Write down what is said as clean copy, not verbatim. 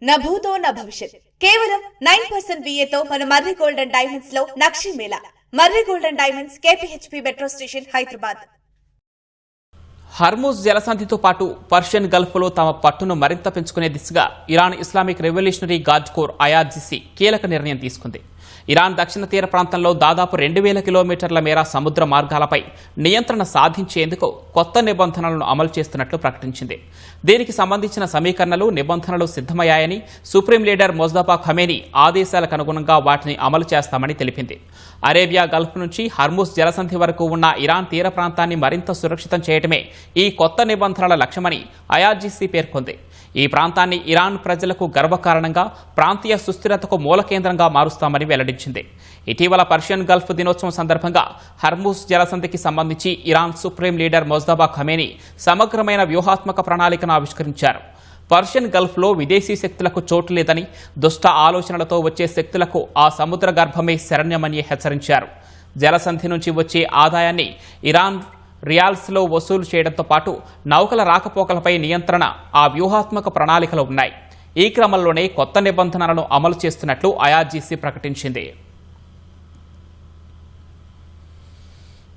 నా భూతో నా భవిష్యత్ కేవలం 9% VAతో మన మర్రి గోల్డ్ అండ్ డైమండ్స్ లో నక్షి మేళా. Marri gold and diamonds, KPHP metro station, Hyderabad. Hormuz జలసంధితో పాటు పర్షియన్ గల్ఫ్లో తమ పట్టును మరింత పెంచుకునే దిశగా Iran Islamic revolutionary guard corps IRGC కీలక నిర్ణయం తీసుకుంది. ఇరాన్ దక్షిణ తీర ప్రాంతంలో దాదాపు 2000 కిలోమీటర్ల మేర సముద్ర మార్గాలపై నియంత్రణ సాధించేందుకు కొత్త నిబంధనలను అమలు చేస్తున్నట్లు ప్రకటించింది. దీనికి సంబంధించిన సమీకరణలు, నిబంధనలు సిద్ధమయ్యాయని సుప్రీం లీడర్ మొజ్తబా ఖమేనీ ఆదేశాలకు అనుగుణంగా వాటిని అమలు చేస్తామని తెలిపింది. అరేబియా గల్ఫ్ నుంచి హర్ముజ్ జలసంధి వరకు ఉన్న ఇరాన్ తీర ప్రాంతాన్ని మరింత సురక్షితం చేయడమే ఈ కొత్త నిబంధనల లక్ష్యమని IRGC పేర్కొంది. ఈ ప్రాంతాన్ని ఇరాన్ ప్రజలకు గర్వకారణంగా, ప్రాంతీయ సుస్థిరతకు మూల కేంద్రంగా మారుస్తామని వెల్లడించింది. ఇటీవల పర్షియన్ గల్ఫ్ దినోత్సవం సందర్భంగా హర్ముజ్ జలసంధికి సంబంధించి Iran supreme leader Mojtaba Khamenei సమగ్రమైన వ్యూహాత్మక ప్రణాళికను ఆవిష్కరించారు. పర్షియన్ గల్ఫ్లో విదేశీ శక్తులకు చోటు లేదని, దుష్ట ఆలోచనలతో వచ్చే శక్తులకు ఆ సముద్ర గర్భమే శరణ్యమని హెచ్చరించారు. జలసంధి నుంచి వచ్చే ఆదాయాన్ని ఇరాన్ రియాల్స్లో వసూలు చేయడంతో పాటు నౌకల రాకపోకలపై నియంత్రణ ఆ వ్యూహాత్మక ప్రణాళికలో ఉన్నాయి. ఈ క్రమంలోనే కొత్త నిబంధనలను అమలు చేస్తున్నట్లు IRGC ప్రకటించింది.